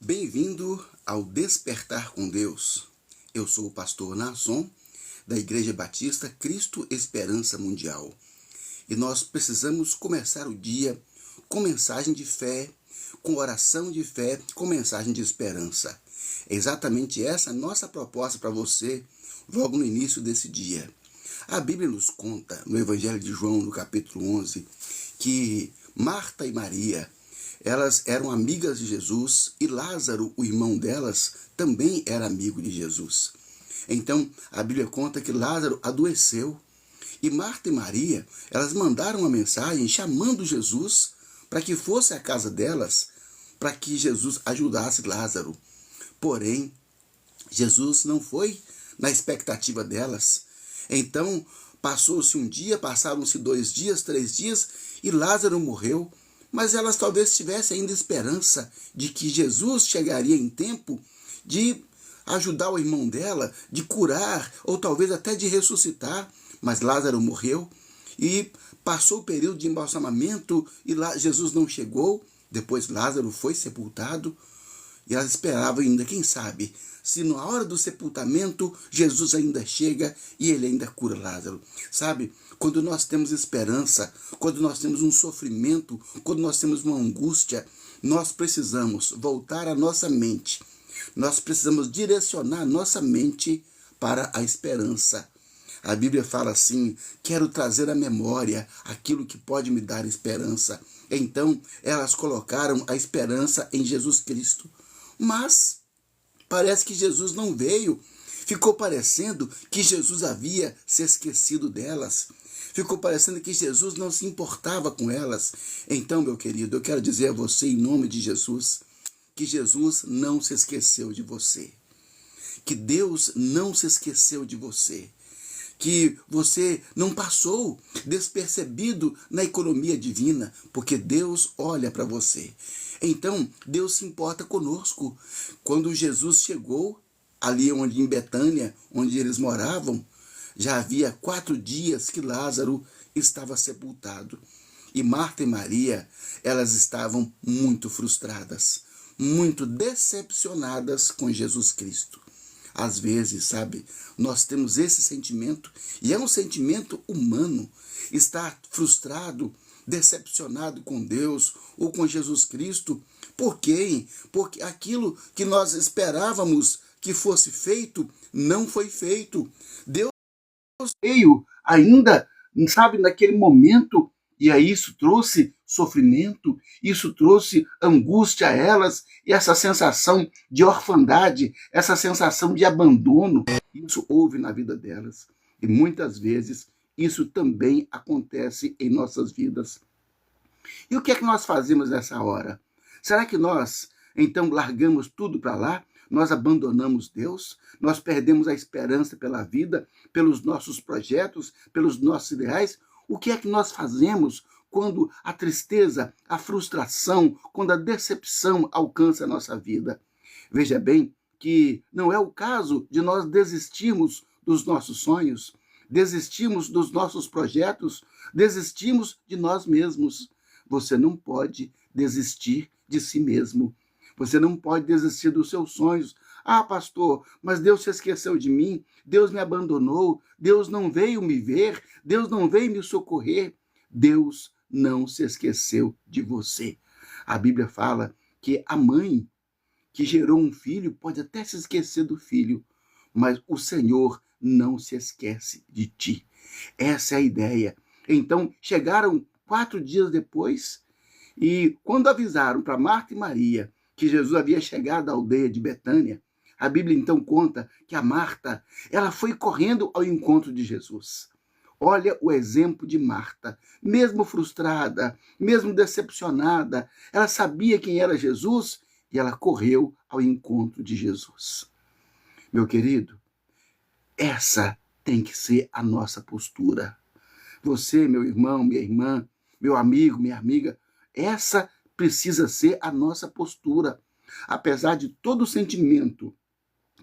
Bem-vindo ao Despertar com Deus. Eu sou o pastor Naasson, da Igreja Batista Cristo Esperança Mundial. E nós precisamos começar o dia com mensagem de fé, com oração de fé, com mensagem de esperança. É exatamente essa a nossa proposta para você logo no início desse dia. A Bíblia nos conta, no Evangelho de João, no capítulo 11, que Marta e Maria, elas eram amigas de Jesus e Lázaro, o irmão delas, também era amigo de Jesus. Então, a Bíblia conta que Lázaro adoeceu e Marta e Maria, elas mandaram uma mensagem chamando Jesus para que fosse à casa delas, para que Jesus ajudasse Lázaro. Porém, Jesus não foi na expectativa delas. Então, passou-se um dia, passaram-se 2 dias, 3 dias, e Lázaro morreu. Mas elas talvez tivessem ainda esperança de que Jesus chegaria em tempo de ajudar o irmão dela, de curar, ou talvez até de ressuscitar. Mas Lázaro morreu e passou o período de embalsamamento e Jesus não chegou. Depois Lázaro foi sepultado e elas esperavam ainda, quem sabe, se na hora do sepultamento Jesus ainda chega e ele ainda cura Lázaro. Sabe, quando nós temos esperança, quando nós temos um sofrimento, quando nós temos uma angústia, nós precisamos voltar a nossa mente. Nós precisamos direcionar a nossa mente para a esperança. A Bíblia fala assim: quero trazer à memória aquilo que pode me dar esperança. Então, elas colocaram a esperança em Jesus Cristo. Mas parece que Jesus não veio. Ficou parecendo que Jesus havia se esquecido delas. Ficou parecendo que Jesus não se importava com elas. Então, meu querido, eu quero dizer a você, em nome de Jesus, que Jesus não se esqueceu de você. Que Deus não se esqueceu de você. Que você não passou despercebido na economia divina, porque Deus olha para você. Então, Deus se importa conosco. Quando Jesus chegou ali em Betânia, onde eles moravam, já havia 4 dias que Lázaro estava sepultado. E Marta e Maria, elas estavam muito frustradas, muito decepcionadas com Jesus Cristo. Às vezes, sabe, nós temos esse sentimento, e é um sentimento humano, estar frustrado, decepcionado com Deus ou com Jesus Cristo. Por quê? Porque aquilo que nós esperávamos que fosse feito, não foi feito. Deus veio ainda, sabe, naquele momento, e aí isso trouxe sofrimento, isso trouxe angústia a elas, e essa sensação de orfandade, essa sensação de abandono, isso houve na vida delas. E muitas vezes isso também acontece em nossas vidas. E o que é que nós fazemos nessa hora? Será que nós, então, largamos tudo para lá? Nós abandonamos Deus? Nós perdemos a esperança pela vida, pelos nossos projetos, pelos nossos ideais? O que é que nós fazemos quando a tristeza, a frustração, quando a decepção alcança a nossa vida? Veja bem que não é o caso de nós desistirmos dos nossos sonhos, desistirmos dos nossos projetos, desistirmos de nós mesmos. Você não pode desistir de si mesmo. Você não pode desistir dos seus sonhos. Ah, pastor, mas Deus se esqueceu de mim, Deus me abandonou, Deus não veio me ver, Deus não veio me socorrer. Deus não se esqueceu de você. A Bíblia fala que a mãe que gerou um filho pode até se esquecer do filho, mas o Senhor não se esquece de ti. Essa é a ideia. Então, chegaram 4 dias depois, e quando avisaram para Marta e Maria que Jesus havia chegado à aldeia de Betânia, a Bíblia então conta que a Marta, ela foi correndo ao encontro de Jesus. Olha o exemplo de Marta, mesmo frustrada, mesmo decepcionada, ela sabia quem era Jesus e ela correu ao encontro de Jesus. Meu querido, essa tem que ser a nossa postura. Você, meu irmão, minha irmã, meu amigo, minha amiga, essa precisa ser a nossa postura. Apesar de todo o sentimento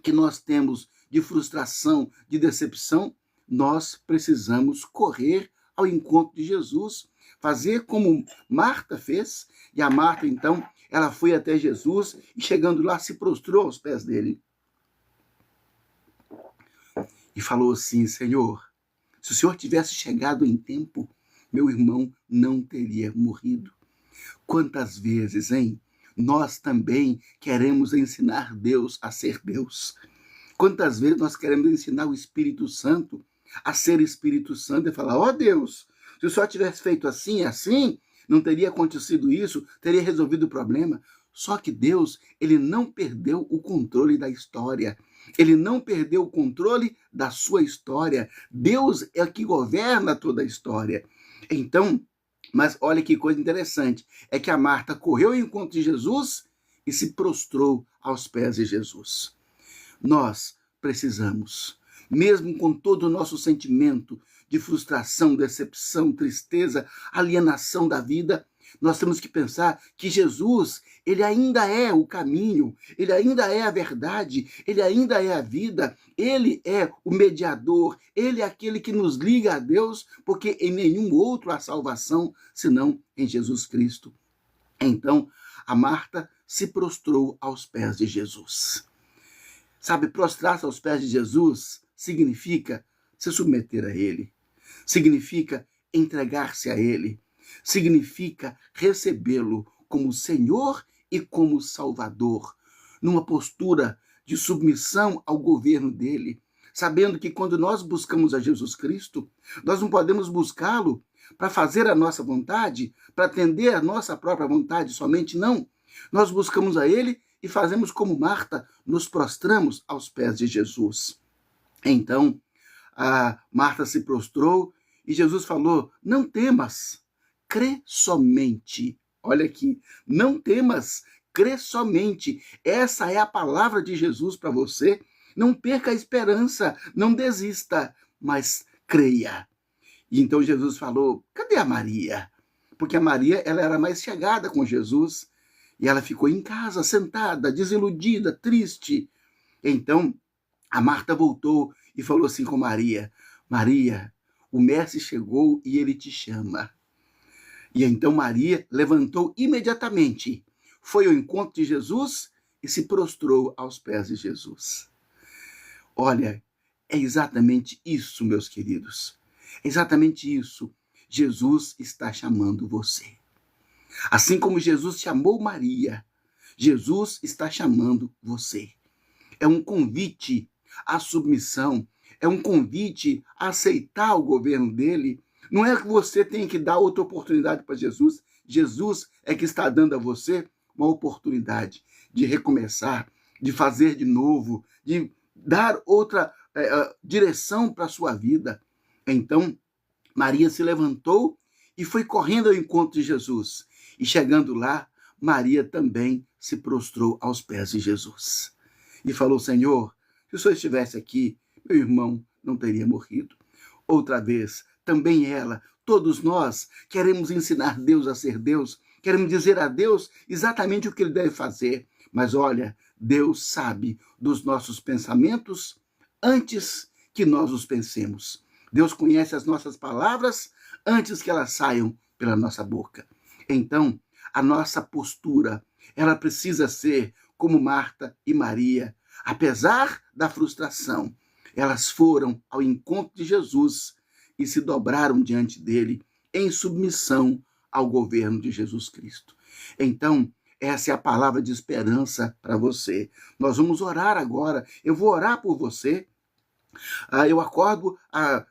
que nós temos de frustração, de decepção, nós precisamos correr ao encontro de Jesus, fazer como Marta fez. E a Marta, então, ela foi até Jesus e chegando lá se prostrou aos pés dele. E falou assim: Senhor, se o Senhor tivesse chegado em tempo, meu irmão não teria morrido. Quantas vezes, hein? Nós também queremos ensinar Deus a ser Deus. Quantas vezes nós queremos ensinar o Espírito Santo a ser Espírito Santo e falar: ó Deus, se o Senhor tivesse feito assim e assim, não teria acontecido isso, teria resolvido o problema. Só que Deus, ele não perdeu o controle da história. Ele não perdeu o controle da sua história. Deus é que governa toda a história. Então, mas olha que coisa interessante, é que a Marta correu ao encontro de Jesus e se prostrou aos pés de Jesus. Nós precisamos, mesmo com todo o nosso sentimento de frustração, decepção, tristeza, alienação da vida, nós temos que pensar que Jesus, ele ainda é o caminho, ele ainda é a verdade, ele ainda é a vida, ele é o mediador, ele é aquele que nos liga a Deus, porque em nenhum outro há salvação, senão em Jesus Cristo. Então, a Marta se prostrou aos pés de Jesus. Sabe, prostrar-se aos pés de Jesus significa se submeter a ele, significa entregar-se a ele, significa recebê-lo como Senhor e como Salvador, numa postura de submissão ao governo dele, sabendo que quando nós buscamos a Jesus Cristo, nós não podemos buscá-lo para fazer a nossa vontade, para atender a nossa própria vontade somente, não. Nós buscamos a ele e fazemos como Marta, nos prostramos aos pés de Jesus. Então, a Marta se prostrou e Jesus falou: não temas, crê somente. Olha aqui, não temas, crê somente. Essa é a palavra de Jesus para você. Não perca a esperança, não desista, mas creia. E então Jesus falou: cadê a Maria? Porque a Maria, ela era mais chegada com Jesus. E ela ficou em casa, sentada, desiludida, triste. Então, a Marta voltou e falou assim com Maria: Maria, o mestre chegou e ele te chama. E então Maria levantou imediatamente, foi ao encontro de Jesus e se prostrou aos pés de Jesus. Olha, é exatamente isso, meus queridos. É exatamente isso. Jesus está chamando você. Assim como Jesus chamou Maria, Jesus está chamando você. É um convite à submissão, é um convite a aceitar o governo dele. Não é que você tem que dar outra oportunidade para Jesus. Jesus é que está dando a você uma oportunidade de recomeçar, de fazer de novo, de dar outra direção para a sua vida. Então, Maria se levantou e foi correndo ao encontro de Jesus. E chegando lá, Maria também se prostrou aos pés de Jesus. E falou: Senhor, se o Senhor estivesse aqui, meu irmão não teria morrido. Outra vez, também ela, todos nós, queremos ensinar Deus a ser Deus, queremos dizer a Deus exatamente o que ele deve fazer. Mas olha, Deus sabe dos nossos pensamentos antes que nós os pensemos. Deus conhece as nossas palavras antes que elas saiam pela nossa boca. Então, a nossa postura, ela precisa ser como Marta e Maria. Apesar da frustração, elas foram ao encontro de Jesus e se dobraram diante dele em submissão ao governo de Jesus Cristo. Então, essa é a palavra de esperança para você. Nós vamos orar agora. Eu vou orar por você.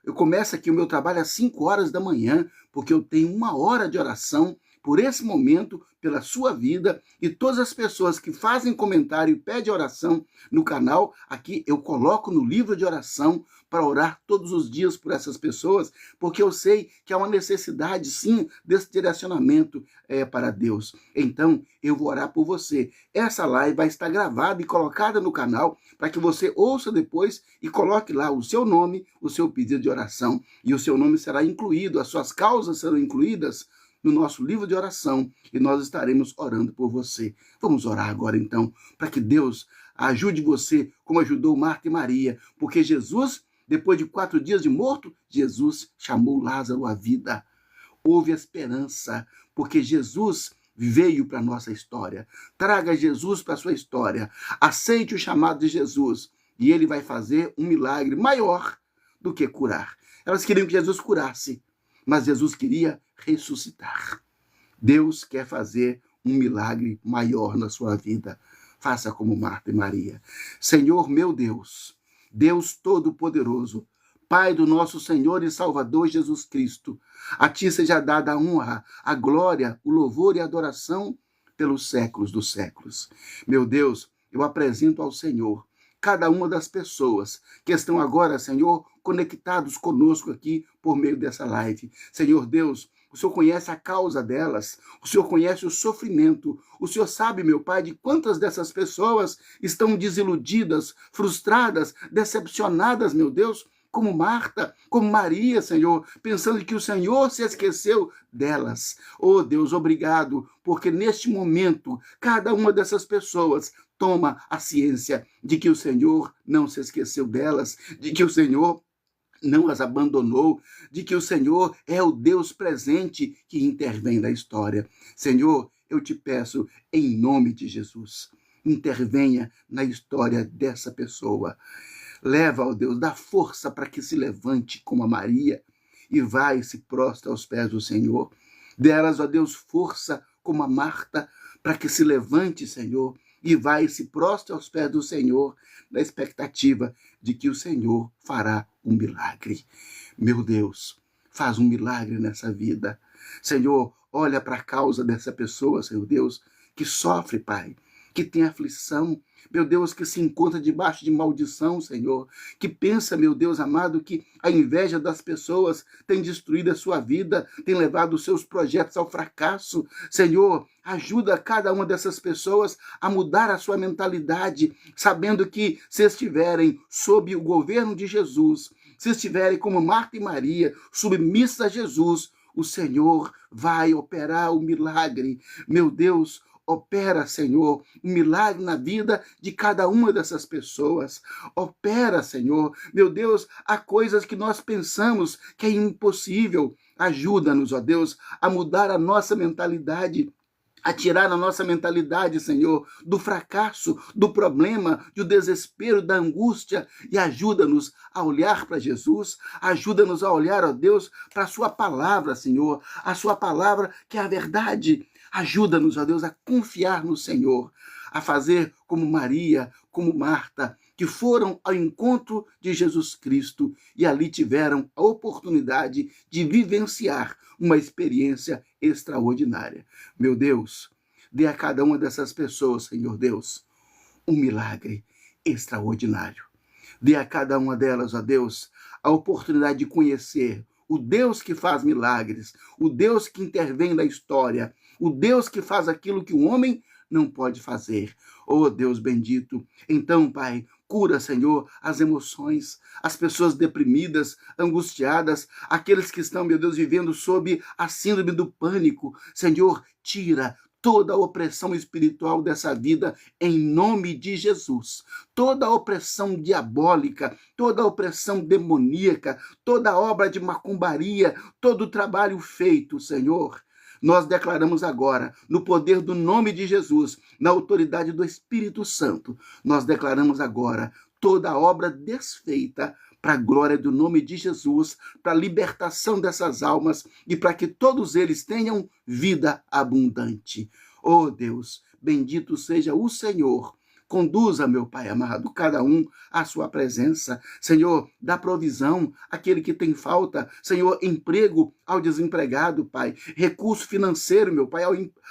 Eu começo aqui o meu trabalho às 5 horas da manhã, porque eu tenho 1 hora de oração por esse momento, pela sua vida, e todas as pessoas que fazem comentário e pedem oração no canal, aqui eu coloco no livro de oração para orar todos os dias por essas pessoas, porque eu sei que há uma necessidade, sim, desse direcionamento para Deus. Então, eu vou orar por você. Essa live vai estar gravada e colocada no canal para que você ouça depois e coloque lá o seu nome, o seu pedido de oração, e o seu nome será incluído, as suas causas serão incluídas no nosso livro de oração e nós estaremos orando por você. Vamos orar agora então, para que Deus ajude você como ajudou Marta e Maria, porque Jesus, depois de 4 dias de morto, Jesus chamou Lázaro à vida. Houve esperança, porque Jesus veio para a nossa história. Traga Jesus para a sua história. Aceite o chamado de Jesus e ele vai fazer um milagre maior do que curar. Elas queriam que Jesus curasse, mas Jesus queria ressuscitar. Deus quer fazer um milagre maior na sua vida. Faça como Marta e Maria. Senhor meu Deus, Deus Todo-Poderoso, Pai do nosso Senhor e Salvador Jesus Cristo, a Ti seja dada a honra, a glória, o louvor e a adoração pelos séculos dos séculos. Meu Deus, eu apresento ao Senhor cada uma das pessoas que estão agora, Senhor, conectados conosco aqui por meio dessa live. Senhor Deus, o Senhor conhece a causa delas, o Senhor conhece o sofrimento, o Senhor sabe, meu Pai, de quantas dessas pessoas estão desiludidas, frustradas, decepcionadas, meu Deus, como Marta, como Maria, Senhor, pensando que o Senhor se esqueceu delas. Oh, Deus, obrigado, porque neste momento, cada uma dessas pessoas toma a ciência de que o Senhor não se esqueceu delas, de que o Senhor não as abandonou, de que o Senhor é o Deus presente que intervém na história. Senhor, eu te peço, em nome de Jesus, intervenha na história dessa pessoa. Leva, ó Deus, dá força para que se levante como a Maria e vai e se prostra aos pés do Senhor. Delas, ó Deus, força como a Marta para que se levante, Senhor, e vai e se prostra aos pés do Senhor na expectativa de que o Senhor fará um milagre. Meu Deus, faz um milagre nessa vida. Senhor, olha para a causa dessa pessoa, Senhor Deus, que sofre, Pai, que tem aflição, meu Deus, que se encontra debaixo de maldição, Senhor, que pensa, meu Deus amado, que a inveja das pessoas tem destruído a sua vida, tem levado os seus projetos ao fracasso. Senhor, ajuda cada uma dessas pessoas a mudar a sua mentalidade, sabendo que se estiverem sob o governo de Jesus, se estiverem como Marta e Maria, submissas a Jesus, o Senhor vai operar o milagre. Meu Deus, opera, Senhor, um milagre na vida de cada uma dessas pessoas. Opera, Senhor. Meu Deus, há coisas que nós pensamos que é impossível. Ajuda-nos, ó Deus, a mudar a nossa mentalidade, a tirar a nossa mentalidade, Senhor, do fracasso, do problema, do desespero, da angústia, e ajuda-nos a olhar para Jesus, ajuda-nos a olhar, ó Deus, para a sua palavra, Senhor, a sua palavra que é a verdade. Ajuda-nos, ó Deus, a confiar no Senhor, a fazer como Maria, como Marta, que foram ao encontro de Jesus Cristo e ali tiveram a oportunidade de vivenciar uma experiência extraordinária. Meu Deus, dê a cada uma dessas pessoas, Senhor Deus, um milagre extraordinário. Dê a cada uma delas, ó Deus, a oportunidade de conhecer o Deus que faz milagres, o Deus que intervém na história, o Deus que faz aquilo que o homem não pode fazer. Oh, Deus bendito. Então, Pai, cura, Senhor, as emoções, as pessoas deprimidas, angustiadas, aqueles que estão, meu Deus, vivendo sob a síndrome do pânico. Senhor, tira toda a opressão espiritual dessa vida em nome de Jesus. Toda a opressão diabólica, toda a opressão demoníaca, toda a obra de macumbaria, todo o trabalho feito, Senhor, nós declaramos agora, no poder do nome de Jesus, na autoridade do Espírito Santo, nós declaramos agora toda a obra desfeita para a glória do nome de Jesus, para a libertação dessas almas e para que todos eles tenham vida abundante. Oh Deus, bendito seja o Senhor. Conduza, meu Pai amado, cada um à sua presença. Senhor, dá provisão àquele que tem falta. Senhor, emprego ao desempregado, Pai. Recurso financeiro, meu Pai,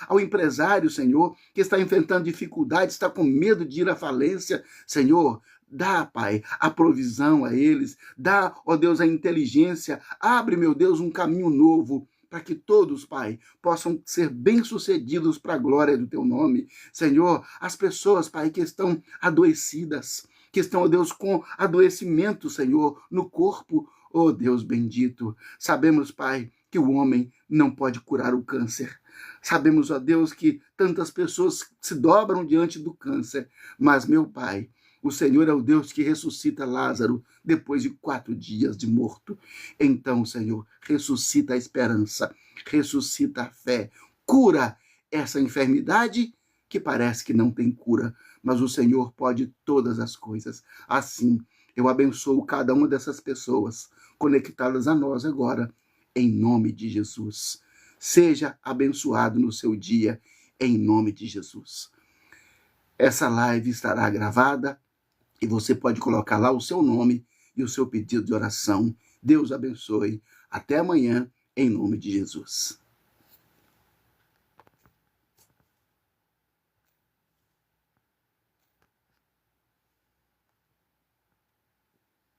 ao empresário, Senhor, que está enfrentando dificuldades, está com medo de ir à falência. Senhor, dá, Pai, a provisão a eles. Dá, ó Deus, a inteligência. Abre, meu Deus, um caminho novo, para que todos, Pai, possam ser bem-sucedidos para a glória do Teu nome. Senhor, as pessoas, Pai, que estão adoecidas, que estão, ó Deus, com adoecimento, Senhor, no corpo, ó Deus bendito. Sabemos, Pai, que o homem não pode curar o câncer. Sabemos, ó Deus, que tantas pessoas se dobram diante do câncer, mas, meu Pai, o Senhor é o Deus que ressuscita Lázaro depois de 4 dias de morto. Então, Senhor, ressuscita a esperança, ressuscita a fé, cura essa enfermidade que parece que não tem cura, mas o Senhor pode todas as coisas. Assim, eu abençoo cada uma dessas pessoas conectadas a nós agora, em nome de Jesus. Seja abençoado no seu dia, em nome de Jesus. Essa live estará gravada e você pode colocar lá o seu nome e o seu pedido de oração. Deus abençoe. Até amanhã, em nome de Jesus.